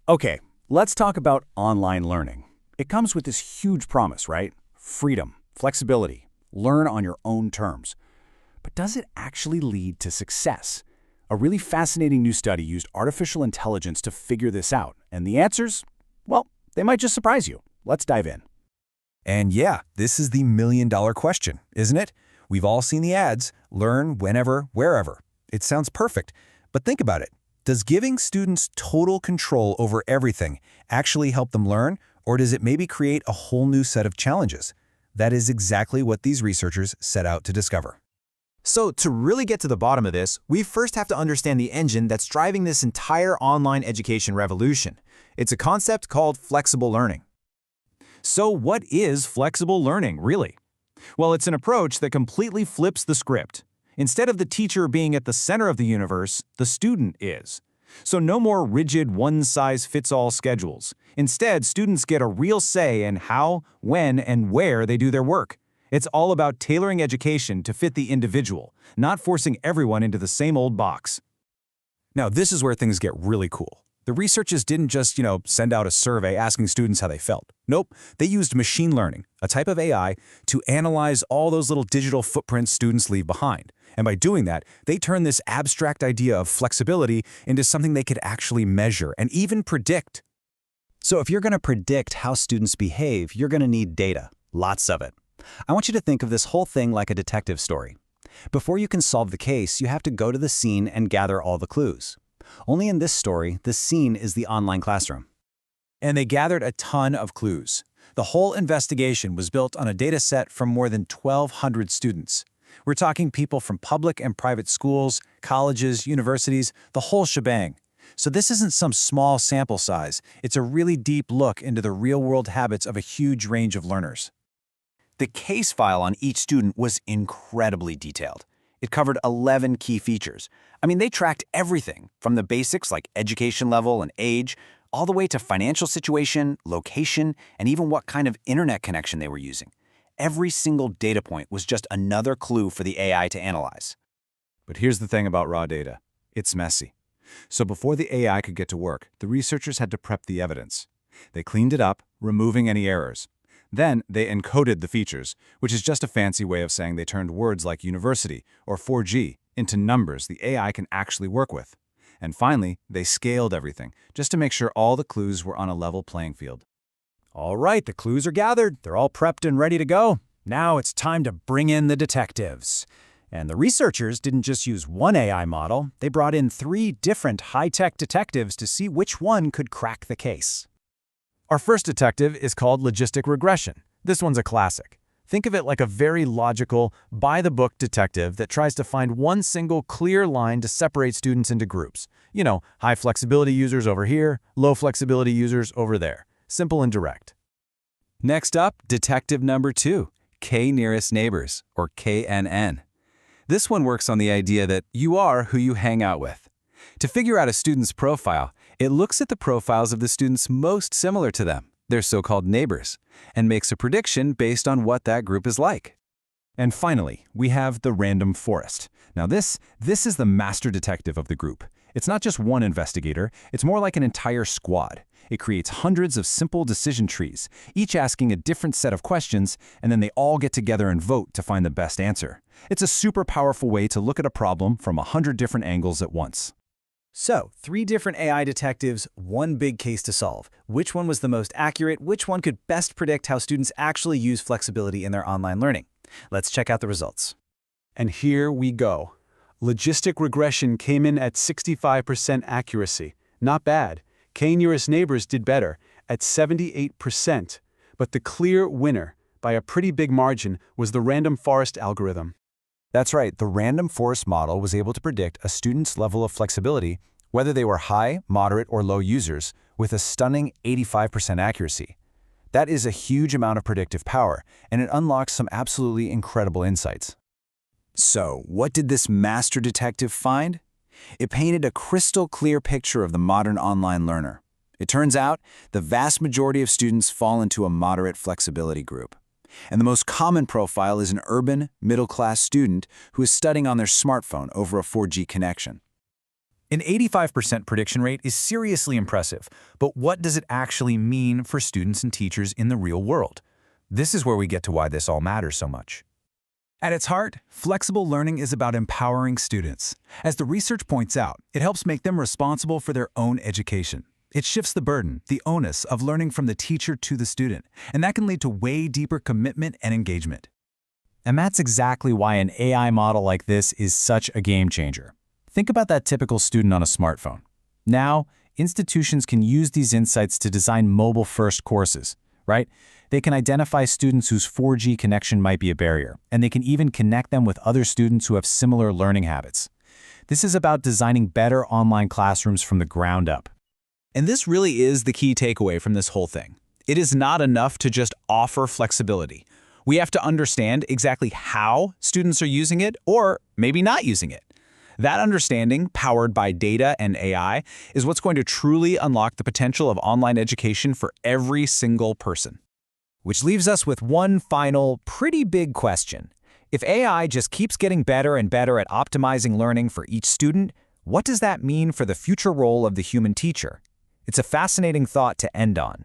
Okay, let's talk about online learning. It comes with this huge promise, right? Freedom, flexibility, learn on your own terms. But does it actually lead to success? A really fascinating new study used artificial intelligence to figure this out, and the answers, well, they might just surprise you. Let's dive in. And yeah, this is the million-dollar question, isn't it? We've all seen the ads, learn whenever, wherever. It sounds perfect, but think about it. Does giving students total control over everything actually help them learn, or does it maybe create a whole new set of challenges? That is exactly what these researchers set out to discover. So to really get to the bottom of this, we first have to understand the engine that's driving this entire online education revolution. It's a concept called flexible learning. So what is flexible learning, really? Well, it's an approach that completely flips the script. Instead of the teacher being at the center of the universe, the student is. So no more rigid one-size-fits-all schedules. Instead, students get a real say in how, when, and where they do their work. It's all about tailoring education to fit the individual, not forcing everyone into the same old box. Now, this is where things get really cool. The researchers didn't just, send out a survey asking students how they felt. Nope, they used machine learning, a type of AI, to analyze all those little digital footprints students leave behind. And by doing that, they turned this abstract idea of flexibility into something they could actually measure and even predict. So if you're going to predict how students behave, you're going to need data, lots of it. I want you to think of this whole thing like a detective story. Before you can solve the case, you have to go to the scene and gather all the clues. Only in this story, the scene is the online classroom. And they gathered a ton of clues. The whole investigation was built on a data set from more than 1,200 students. We're talking people from public and private schools, colleges, universities, the whole shebang. So this isn't some small sample size. It's a really deep look into the real-world habits of a huge range of learners. The case file on each student was incredibly detailed. It covered 11 key features. They tracked everything from the basics like education level and age, all the way to financial situation, location, and even what kind of internet connection they were using. Every single data point was just another clue for the AI to analyze. But here's the thing about raw data. It's messy. So before the AI could get to work, the researchers had to prep the evidence. They cleaned it up, removing any errors. Then they encoded the features, which is just a fancy way of saying they turned words like university or 4G into numbers the AI can actually work with. And finally, they scaled everything, just to make sure all the clues were on a level playing field. All right, the clues are gathered. They're all prepped and ready to go. Now it's time to bring in the detectives. And the researchers didn't just use one AI model. They brought in 3 different high-tech detectives to see which one could crack the case. Our first detective is called logistic regression. This one's a classic. Think of it like a very logical, by-the-book detective that tries to find one single clear line to separate students into groups. High flexibility users over here, low flexibility users over there. Simple and direct. Next up, detective number 2, K-nearest neighbors, or KNN. This one works on the idea that you are who you hang out with. To figure out a student's profile, it looks at the profiles of the students most similar to them, their so-called neighbors, and makes a prediction based on what that group is like. And finally, we have the random forest. Now this is the master detective of the group. It's not just one investigator, it's more like an entire squad. It creates hundreds of simple decision trees, each asking a different set of questions, and then they all get together and vote to find the best answer. It's a super powerful way to look at a problem from 100 different angles at once. So, 3 different AI detectives, 1 big case to solve. Which one was the most accurate? Which one could best predict how students actually use flexibility in their online learning? Let's check out the results. And here we go. Logistic regression came in at 65% accuracy. Not bad. K-nearest neighbors did better, at 78%. But the clear winner, by a pretty big margin, was the random forest algorithm. That's right, the random forest model was able to predict a student's level of flexibility, whether they were high, moderate, or low users, with a stunning 85% accuracy. That is a huge amount of predictive power, and it unlocks some absolutely incredible insights. So, what did this master detective find? It painted a crystal clear picture of the modern online learner. It turns out, the vast majority of students fall into a moderate flexibility group. And the most common profile is an urban, middle-class student who is studying on their smartphone over a 4G connection. An 85% prediction rate is seriously impressive, but what does it actually mean for students and teachers in the real world? This is where we get to why this all matters so much. At its heart, flexible learning is about empowering students. As the research points out, it helps make them responsible for their own education. It shifts the burden, the onus of learning from the teacher to the student, and that can lead to way deeper commitment and engagement. And that's exactly why an AI model like this is such a game changer. Think about that typical student on a smartphone. Now, institutions can use these insights to design mobile-first courses, right? They can identify students whose 4G connection might be a barrier, and they can even connect them with other students who have similar learning habits. This is about designing better online classrooms from the ground up. And this really is the key takeaway from this whole thing. It is not enough to just offer flexibility. We have to understand exactly how students are using it or maybe not using it. That understanding, powered by data and AI, is what's going to truly unlock the potential of online education for every single person. Which leaves us with one final, pretty big question. If AI just keeps getting better and better at optimizing learning for each student, what does that mean for the future role of the human teacher? It's a fascinating thought to end on.